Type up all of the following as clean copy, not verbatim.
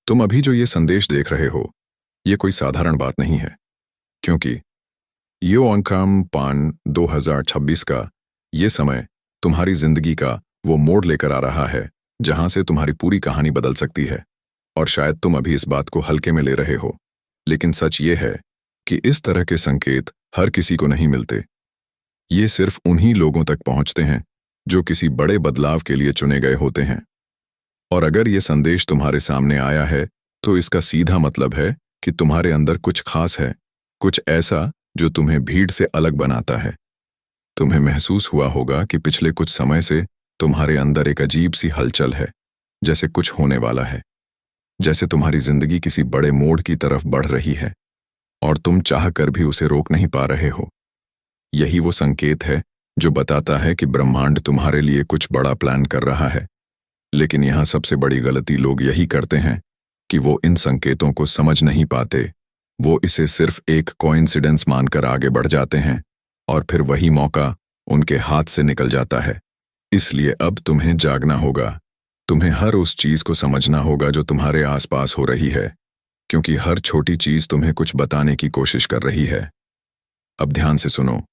तुम अभी जो ये संदेश देख रहे हो, ये कोई साधारण बात नहीं है, क्योंकि यो अंकम पान 2026 का ये समय तुम्हारी जिंदगी का वो मोड़ लेकर आ रहा है जहां से तुम्हारी पूरी कहानी बदल सकती है। और शायद तुम अभी इस बात को हल्के में ले रहे हो, लेकिन सच ये है कि इस तरह के संकेत हर किसी को नहीं मिलते। ये सिर्फ उन्हीं लोगों तक पहुंचते हैं जो किसी बड़े बदलाव के लिए चुने गए होते हैं। और अगर ये संदेश तुम्हारे सामने आया है, तो इसका सीधा मतलब है कि तुम्हारे अंदर कुछ खास है, कुछ ऐसा जो तुम्हें भीड़ से अलग बनाता है। तुम्हें महसूस हुआ होगा कि पिछले कुछ समय से तुम्हारे अंदर एक अजीब सी हलचल है, जैसे कुछ होने वाला है, जैसे तुम्हारी जिंदगी किसी बड़े मोड़ की तरफ बढ़ रही है और तुम चाह कर भी उसे रोक नहीं पा रहे हो। यही वो संकेत है जो बताता है कि ब्रह्मांड तुम्हारे लिए कुछ बड़ा प्लान कर रहा है। लेकिन यहां सबसे बड़ी गलती लोग यही करते हैं कि वो इन संकेतों को समझ नहीं पाते। वो इसे सिर्फ एक कोइंसिडेंस मानकर आगे बढ़ जाते हैं और फिर वही मौका उनके हाथ से निकल जाता है। इसलिए अब तुम्हें जागना होगा। तुम्हें हर उस चीज को समझना होगा जो तुम्हारे आसपास हो रही है, क्योंकि हर छोटी चीज तुम्हें कुछ बताने की कोशिश कर रही है। अब ध्यान से सुनो,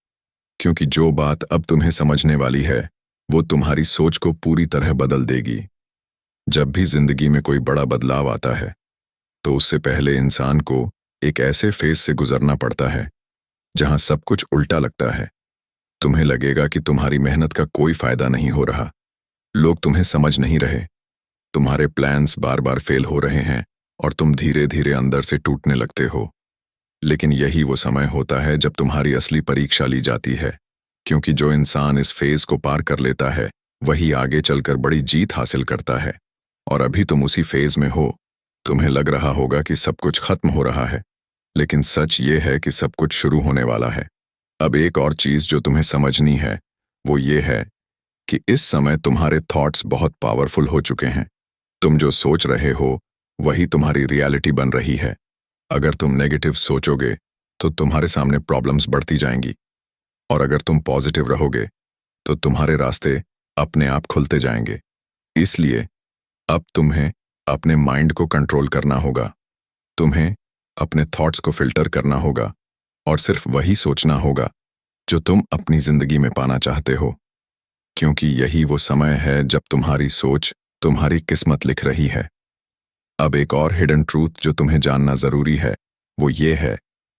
क्योंकि जो बात अब तुम्हें समझने वाली है वो तुम्हारी सोच को पूरी तरह बदल देगी। जब भी जिंदगी में कोई बड़ा बदलाव आता है, तो उससे पहले इंसान को एक ऐसे फेज से गुजरना पड़ता है जहां सब कुछ उल्टा लगता है। तुम्हें लगेगा कि तुम्हारी मेहनत का कोई फायदा नहीं हो रहा, लोग तुम्हें समझ नहीं रहे, तुम्हारे प्लान्स बार बार फेल हो रहे हैं और तुम धीरे धीरे अंदर से टूटने लगते हो। लेकिन यही वो समय होता है जब तुम्हारी असली परीक्षा ली जाती है, क्योंकि जो इंसान इस फेज को पार कर लेता है वही आगे चलकर बड़ी जीत हासिल करता है। और अभी तुम उसी फेज में हो। तुम्हें लग रहा होगा कि सब कुछ खत्म हो रहा है, लेकिन सच ये है कि सब कुछ शुरू होने वाला है। अब एक और चीज जो तुम्हें समझनी है वो ये है कि इस समय तुम्हारे थॉट्स बहुत पावरफुल हो चुके हैं। तुम जो सोच रहे हो वही तुम्हारी रियलिटी बन रही है। अगर तुम नेगेटिव सोचोगे तो तुम्हारे सामने प्रॉब्लम्स बढ़ती जाएंगी, और अगर तुम पॉजिटिव रहोगे तो तुम्हारे रास्ते अपने आप खुलते जाएंगे। इसलिए अब तुम्हें अपने माइंड को कंट्रोल करना होगा। तुम्हें अपने थॉट्स को फिल्टर करना होगा और सिर्फ वही सोचना होगा जो तुम अपनी जिंदगी में पाना चाहते हो, क्योंकि यही वो समय है जब तुम्हारी सोच तुम्हारी किस्मत लिख रही है। अब एक और हिडन ट्रूथ जो तुम्हें जानना जरूरी है वो ये है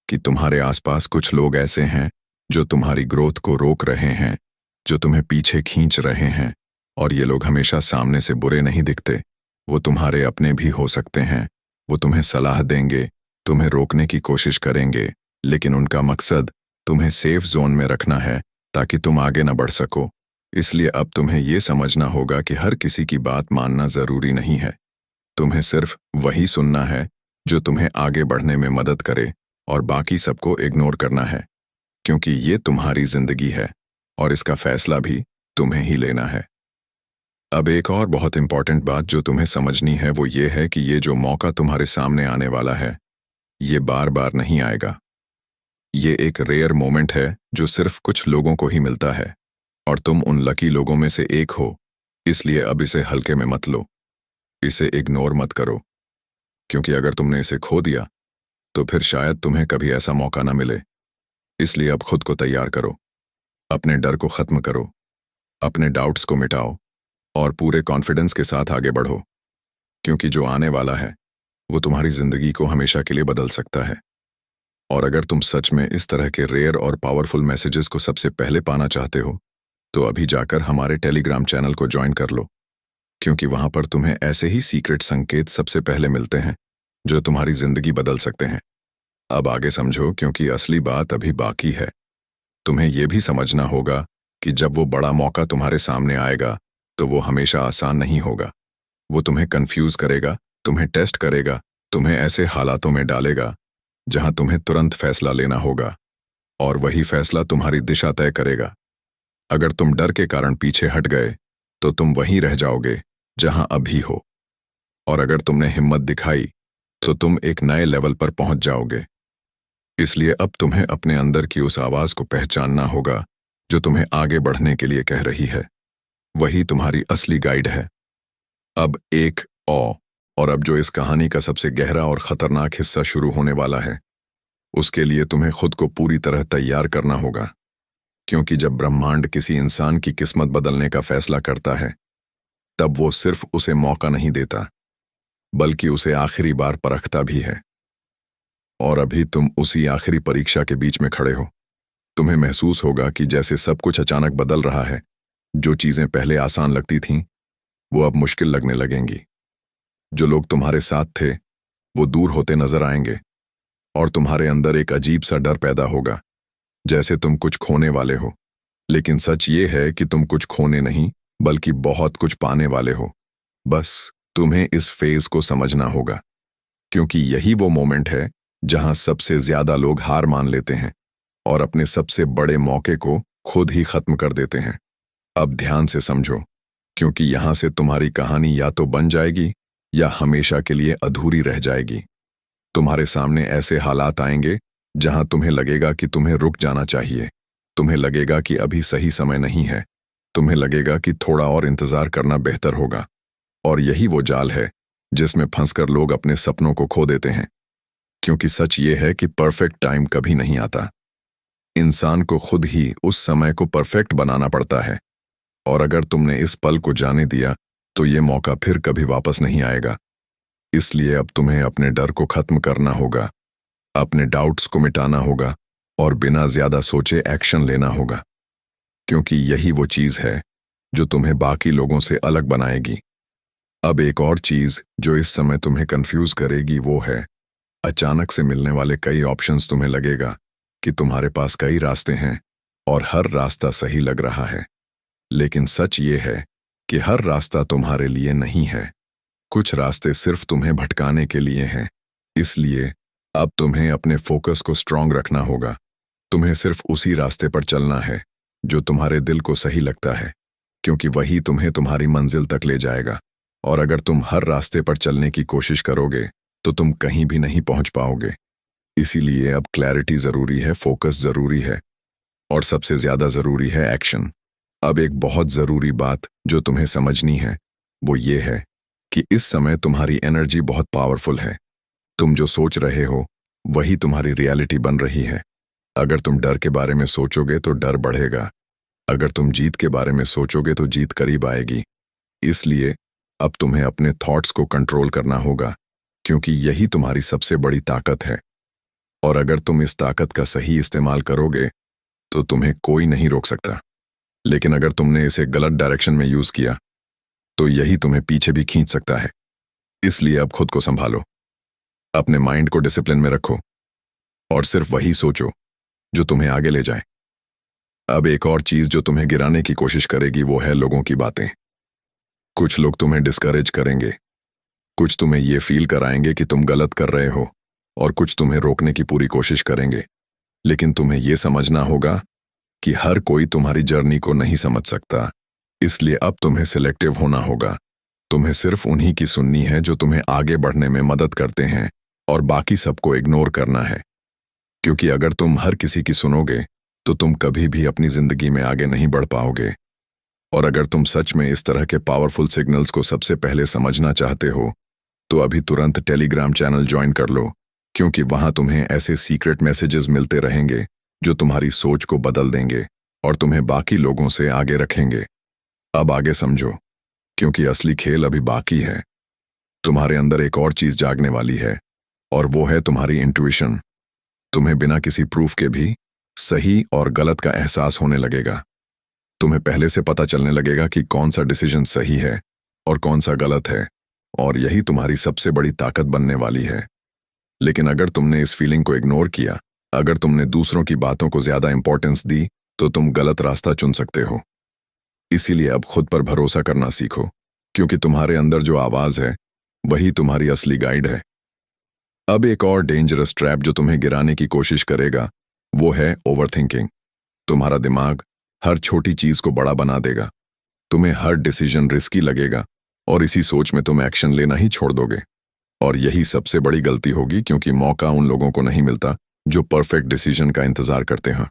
कि तुम्हारे आसपास कुछ लोग ऐसे हैं जो तुम्हारी ग्रोथ को रोक रहे हैं, जो तुम्हें पीछे खींच रहे हैं। और ये लोग हमेशा सामने से बुरे नहीं दिखते, वो तुम्हारे अपने भी हो सकते हैं। वो तुम्हें सलाह देंगे, तुम्हें रोकने की कोशिश करेंगे, लेकिन उनका मकसद तुम्हें सेफ जोन में रखना है ताकि तुम आगे न बढ़ सको। इसलिए अब तुम्हें ये समझना होगा कि हर किसी की बात मानना जरूरी नहीं है। तुम्हें सिर्फ वही सुनना है जो तुम्हें आगे बढ़ने में मदद करे, और बाकी सबको इग्नोर करना है, क्योंकि ये तुम्हारी जिंदगी है और इसका फैसला भी तुम्हें ही लेना है। अब एक और बहुत इंपॉर्टेंट बात जो तुम्हें समझनी है वो ये है कि ये जो मौका तुम्हारे सामने आने वाला है ये बार बार नहीं आएगा। ये एक रेयर मोमेंट है जो सिर्फ कुछ लोगों को ही मिलता है, और तुम उन लकी लोगों में से एक हो। इसलिए अब इसे हल्के में मत लो, इसे इग्नोर मत करो, क्योंकि अगर तुमने इसे खो दिया तो फिर शायद तुम्हें कभी ऐसा मौका ना मिले। इसलिए अब खुद को तैयार करो, अपने डर को खत्म करो, अपने डाउट्स को मिटाओ और पूरे कॉन्फिडेंस के साथ आगे बढ़ो, क्योंकि जो आने वाला है वो तुम्हारी जिंदगी को हमेशा के लिए बदल सकता है। और अगर तुम सच में इस तरह के रेयर और पावरफुल मैसेजेस को सबसे पहले पाना चाहते हो तो अभी जाकर हमारे टेलीग्राम चैनल को ज्वाइन कर लो, क्योंकि वहां पर तुम्हें ऐसे ही सीक्रेट संकेत सबसे पहले मिलते हैं जो तुम्हारी जिंदगी बदल सकते हैं। अब आगे समझो, क्योंकि असली बात अभी बाकी है। तुम्हें यह भी समझना होगा कि जब वो बड़ा मौका तुम्हारे सामने आएगा तो वो हमेशा आसान नहीं होगा। वो तुम्हें कंफ्यूज करेगा, तुम्हें टेस्ट करेगा, तुम्हें ऐसे हालातों में डालेगा जहां तुम्हें तुरंत फैसला लेना होगा, और वही फैसला तुम्हारी दिशा तय करेगा। अगर तुम डर के कारण पीछे हट गए तो तुम वहीं रह जाओगे जहां अभी हो, और अगर तुमने हिम्मत दिखाई तो तुम एक नए लेवल पर पहुंच जाओगे। इसलिए अब तुम्हें अपने अंदर की उस आवाज को पहचानना होगा जो तुम्हें आगे बढ़ने के लिए कह रही है। वही तुम्हारी असली गाइड है। अब एक और अब जो इस कहानी का सबसे गहरा और खतरनाक हिस्सा शुरू होने वाला है, उसके लिए तुम्हें खुद को पूरी तरह तैयार करना होगा। क्योंकि जब ब्रह्मांड किसी इंसान की किस्मत बदलने का फैसला करता है, तब वो सिर्फ उसे मौका नहीं देता, बल्कि उसे आखिरी बार परखता भी है। और अभी तुम उसी आखिरी परीक्षा के बीच में खड़े हो। तुम्हें महसूस होगा कि जैसे सब कुछ अचानक बदल रहा है। जो चीजें पहले आसान लगती थीं, वो अब मुश्किल लगने लगेंगी। जो लोग तुम्हारे साथ थे, वो दूर होते नजर आएंगे, और तुम्हारे अंदर एक अजीब सा डर पैदा होगा, जैसे तुम कुछ खोने वाले हो। लेकिन सच ये है कि तुम कुछ खोने नहीं, बल्कि बहुत कुछ पाने वाले हो। बस तुम्हें इस फेज को समझना होगा, क्योंकि यही वो मोमेंट है जहां सबसे ज्यादा लोग हार मान लेते हैं और अपने सबसे बड़े मौके को खुद ही खत्म कर देते हैं। अब ध्यान से समझो, क्योंकि यहां से तुम्हारी कहानी या तो बन जाएगी या हमेशा के लिए अधूरी रह जाएगी। तुम्हारे सामने ऐसे हालात आएंगे जहां तुम्हें लगेगा कि तुम्हें रुक जाना चाहिए। तुम्हें लगेगा कि अभी सही समय नहीं है। तुम्हें लगेगा कि थोड़ा और इंतजार करना बेहतर होगा। और यही वो जाल है जिसमें फंसकर लोग अपने सपनों को खो देते हैं। क्योंकि सच ये है कि परफेक्ट टाइम कभी नहीं आता। इंसान को खुद ही उस समय को परफेक्ट बनाना पड़ता है। और अगर तुमने इस पल को जाने दिया, तो ये मौका फिर कभी वापस नहीं आएगा। इसलिए अब तुम्हें अपने डर को खत्म करना होगा, अपने डाउट्स को मिटाना होगा और बिना ज्यादा सोचे एक्शन लेना होगा। क्योंकि यही वो चीज है जो तुम्हें बाकी लोगों से अलग बनाएगी। अब एक और चीज जो इस समय तुम्हें कंफ्यूज करेगी वो है, अचानक से मिलने वाले कई ऑप्शंस। तुम्हें लगेगा कि तुम्हारे पास कई रास्ते हैं और हर रास्ता सही लग रहा है। लेकिन सच ये है कि हर रास्ता तुम्हारे लिए नहीं है। कुछ रास्ते सिर्फ तुम्हें भटकाने के लिए हैं। इसलिए अब तुम्हें अपने फोकस को स्ट्रांग रखना होगा। तुम्हें सिर्फ उसी रास्ते पर चलना है जो तुम्हारे दिल को सही लगता है, क्योंकि वही तुम्हें तुम्हारी मंजिल तक ले जाएगा। और अगर तुम हर रास्ते पर चलने की कोशिश करोगे, तो तुम कहीं भी नहीं पहुंच पाओगे। इसीलिए अब क्लैरिटी जरूरी है, फोकस जरूरी है, और सबसे ज्यादा जरूरी है एक्शन। अब एक बहुत जरूरी बात जो तुम्हें समझनी है वो ये है कि इस समय तुम्हारी एनर्जी बहुत पावरफुल है। तुम जो सोच रहे हो वही तुम्हारी रियलिटी बन रही है। अगर तुम डर के बारे में सोचोगे तो डर बढ़ेगा। अगर तुम जीत के बारे में सोचोगे तो जीत करीब आएगी। इसलिए अब तुम्हें अपने थॉट्स को कंट्रोल करना होगा, क्योंकि यही तुम्हारी सबसे बड़ी ताकत है। और अगर तुम इस ताकत का सही इस्तेमाल करोगे तो तुम्हें कोई नहीं रोक सकता। लेकिन अगर तुमने इसे गलत डायरेक्शन में यूज किया, तो यही तुम्हें पीछे भी खींच सकता है। इसलिए अब खुद को संभालो, अपने माइंड को डिसिप्लिन में रखो और सिर्फ वही सोचो जो तुम्हें आगे ले जाए। अब एक और चीज जो तुम्हें गिराने की कोशिश करेगी वो है लोगों की बातें। कुछ लोग तुम्हें डिस्करेज करेंगे, कुछ तुम्हें ये फील कराएंगे कि तुम गलत कर रहे हो, और कुछ तुम्हें रोकने की पूरी कोशिश करेंगे। लेकिन तुम्हें यह समझना होगा कि हर कोई तुम्हारी जर्नी को नहीं समझ सकता। इसलिए अब तुम्हें सिलेक्टिव होना होगा। तुम्हें सिर्फ उन्हीं की सुननी है जो तुम्हें आगे बढ़ने में मदद करते हैं, और बाकी सबको इग्नोर करना है। क्योंकि अगर तुम हर किसी की सुनोगे तो तुम कभी भी अपनी जिंदगी में आगे नहीं बढ़ पाओगे। और अगर तुम सच में इस तरह के पावरफुल सिग्नल्स को सबसे पहले समझना चाहते हो, तो अभी तुरंत टेलीग्राम चैनल ज्वाइन कर लो, क्योंकि वहां तुम्हें ऐसे सीक्रेट मैसेजेस मिलते रहेंगे जो तुम्हारी सोच को बदल देंगे और तुम्हें बाकी लोगों से आगे रखेंगे। अब आगे समझो, क्योंकि असली खेल अभी बाकी है। तुम्हारे अंदर एक और चीज जागने वाली है, और वो है तुम्हारी इंट्यूशन। तुम्हें बिना किसी प्रूफ के भी सही और गलत का एहसास होने लगेगा। तुम्हें पहले से पता चलने लगेगा कि कौन सा डिसीजन सही है और कौन सा गलत है, और यही तुम्हारी सबसे बड़ी ताकत बनने वाली है। लेकिन अगर तुमने इस फीलिंग को इग्नोर किया, अगर तुमने दूसरों की बातों को ज्यादा इंपॉर्टेंस दी, तो तुम गलत रास्ता चुन सकते हो। इसीलिए अब खुद पर भरोसा करना सीखो, क्योंकि तुम्हारे अंदर जो आवाज है वही तुम्हारी असली गाइड है। अब एक और डेंजरस ट्रैप जो तुम्हें गिराने की कोशिश करेगा वो है ओवरथिंकिंग। तुम्हारा दिमाग हर छोटी चीज को बड़ा बना देगा। तुम्हें हर डिसीजन रिस्की लगेगा, और इसी सोच में तुम एक्शन लेना ही छोड़ दोगे। और यही सबसे बड़ी गलती होगी, क्योंकि मौका उन लोगों को नहीं मिलता जो परफेक्ट डिसीजन का इंतजार करते हैं।